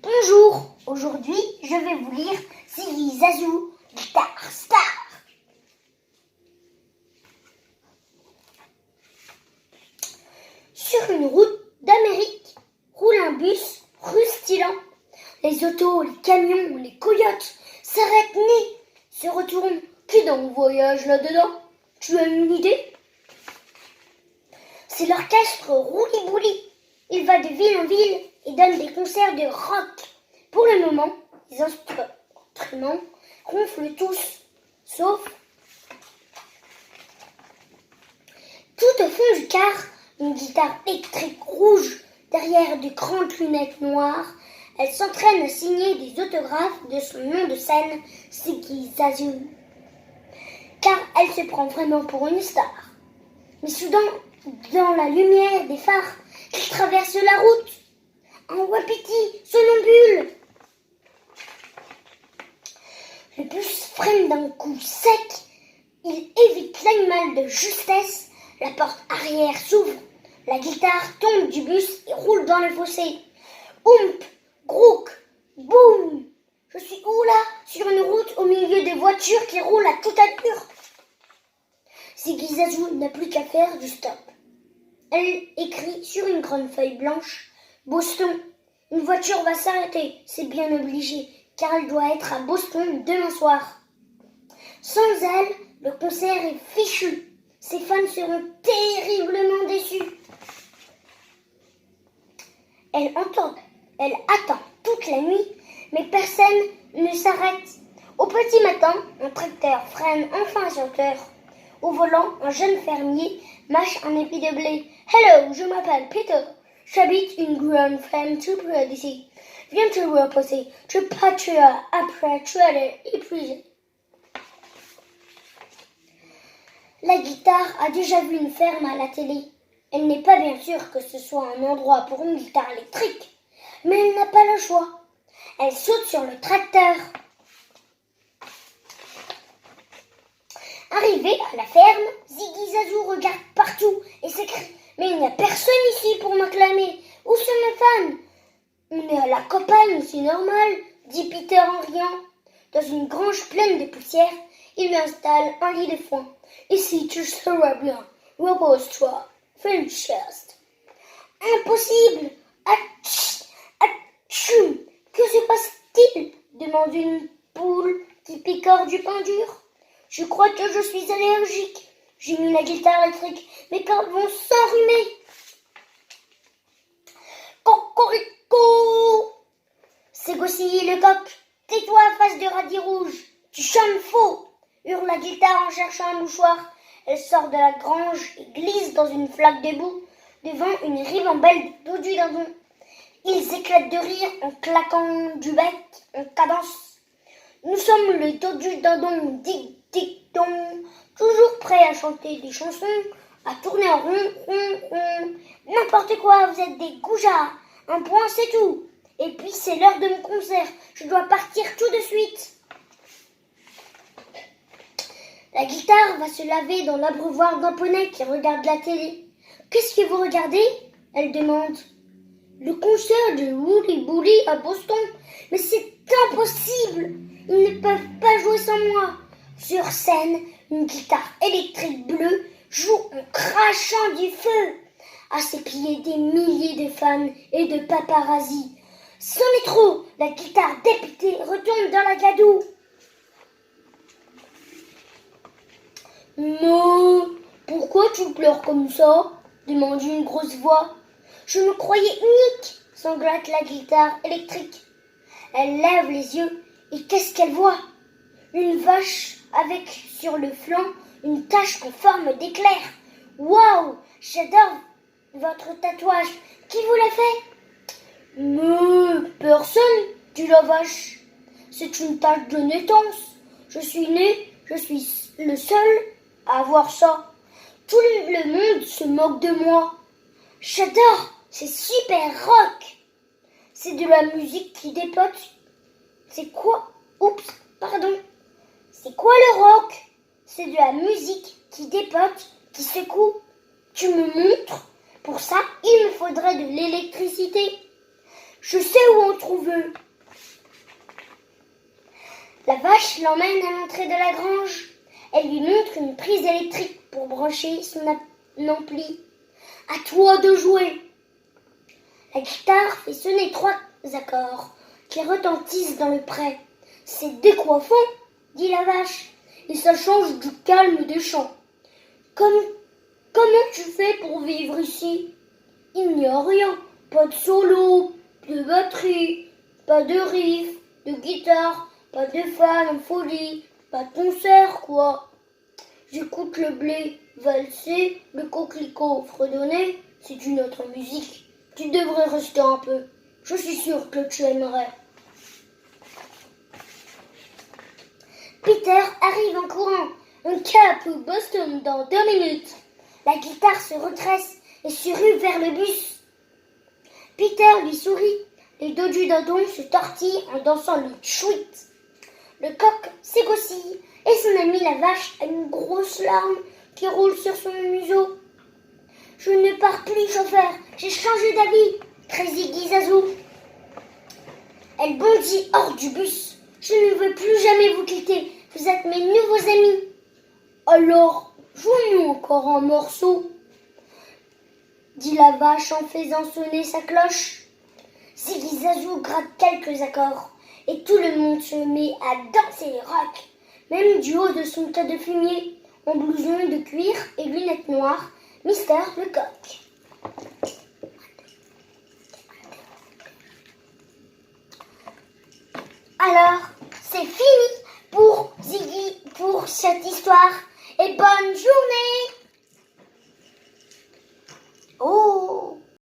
Bonjour, aujourd'hui je vais vous lire Ziggy Zazou, Guitare Star. Sur une route d'Amérique roule un bus rustilant. Les autos, les camions, les coyotes s'arrêtent nés, se retournent. Qui donc voyage là-dedans? Tu as une idée? C'est l'orchestre Rouli Bouli. Il va de ville en ville et donne des concerts de rock. Pour le moment, les instruments ronflent tous, sauf tout au fond du car, une guitare électrique rouge derrière de grandes lunettes noires. Elle s'entraîne à signer des autographes de son nom de scène, Ziggy Zazou. Car elle se prend vraiment pour une star. Mais soudain, dans la lumière des phares qui traversent la route, un wapiti somnambule. Le bus freine d'un coup sec. Il évite l'animal de justesse. La porte arrière s'ouvre. La guitare tombe du bus et roule dans le fossé. Oump, grouk, boum. Je suis où là? Sur une route au milieu des voitures qui roulent à toute allure. Ziggy Zazou n'a plus qu'à faire du stop. Elle écrit sur une grande feuille blanche: Boston. Une voiture va s'arrêter, c'est bien obligé, car elle doit être à Boston demain soir. Sans elle, le concert est fichu. Ses fans seront terriblement déçus. Elle attend toute la nuit, mais personne ne s'arrête. Au petit matin, un tracteur freine enfin sur terre. Au volant, un jeune fermier mâche un épi de blé. « Hello, je m'appelle Peter. J'habite une grande ferme tout près d'ici. Viens te reposer, tu partiras après tu es épuisé. » La guitare a déjà vu une ferme à la télé. Elle n'est pas bien sûre que ce soit un endroit pour une guitare électrique, mais elle n'a pas le choix. Elle saute sur le tracteur. Arrivée à la ferme, Ziggy Zazou regarde partout et s'écrie: « Mais il n'y a personne ici pour m'acclamer. Où sont mes fans? On est à la campagne, c'est normal, dit Peter en riant. Dans une grange pleine de poussière, il lui installe un lit de foin. Ici, tu seras bien. Repose-toi. Fais une sieste. Impossible! Atchoum! Que se passe-t-il? Demande une poule qui picore du pain dur. Je crois que je suis allergique. J'ai mis la guitare électrique. Mes cordes vont s'enrhumer. Cocorico! S'égosille le coq. Tais-toi, face de radis rouge. Tu chantes faux, hurle la guitare en cherchant un mouchoir. Elle sort de la grange et glisse dans une flaque de boue devant une ribambelle d'eau du dindon. Ils éclatent de rire en claquant du bec en cadence. Nous sommes le dos du dindon, dic-dic-don, toujours prêts à chanter des chansons, à tourner en rond, rond, rond. N'importe quoi, vous êtes des goujats. Un point, c'est tout. Et puis, c'est l'heure de mon concert. Je dois partir tout de suite. La guitare va se laver dans l'abreuvoir d'un poney qui regarde la télé. « Qu'est-ce que vous regardez ?» elle demande. « Le concert de Rouli Bouli à Boston. Mais c'est impossible. Ils ne peuvent pas jouer sans moi. » Sur scène, une guitare électrique bleue joue en crachant du feu. À ses pieds, des milliers de fans et de paparazzi. C'en est trop. La guitare dépitée retombe dans la gadoue. « Non, pourquoi tu pleures comme ça ?» demande une grosse voix. « Je me croyais unique !» sanglate la guitare électrique. Elle lève les yeux et qu'est-ce qu'elle voit? Une vache avec sur le flanc une tache en forme d'éclair. « Waouh, j'adore votre tatouage. Qui vous l'a fait ?»« Mais personne, dit la vache. C'est une tache de naissance. Je suis le seul à avoir ça. Tout le monde se moque de moi. J'adore, c'est super rock. C'est de la musique qui dépote. C'est quoi? Oups, pardon. C'est quoi le rock? C'est de la musique qui dépote, qui secoue. Tu me montres? Pour ça, il me faudrait de l'électricité. Je sais où en trouver. La vache l'emmène à l'entrée de la grange. Elle lui montre une prise électrique pour brancher son ampli. À toi de jouer. La guitare fait sonner 3 accords qui retentissent dans le pré. C'est décoiffant, dit la vache, et ça change du calme des chants. Comment tu fais pour vivre ici? Il n'y a rien, pas de solo, de batterie, pas de riff, de guitare, pas de fans en folie, pas de concert quoi. J'écoute le blé valser, le coquelicot fredonner, c'est une autre musique. Tu devrais rester un peu, je suis sûre que tu aimerais. Peter arrive en courant, un cap au Boston dans 2 minutes. La guitare se redresse et se rue vers le bus. Peter lui sourit, les dos du dindon se tortillent en dansant le chouit. Le coq s'égosille et son ami la vache a une grosse larme qui roule sur son museau. Je ne pars plus, chauffeur, j'ai changé d'avis, crie Guizazou. Elle bondit hors du bus. Je ne veux plus jamais vous quitter, vous êtes mes nouveaux amis. Alors, joue-nous encore un morceau, dit la vache en faisant sonner sa cloche. Ziggy Zazou gratte quelques accords et tout le monde se met à danser rock, même du haut de son tas de fumier, en blouson de cuir et lunettes noires, Mister le coq. Alors, c'est fini pour Ziggy, pour cette histoire, et bonne journée!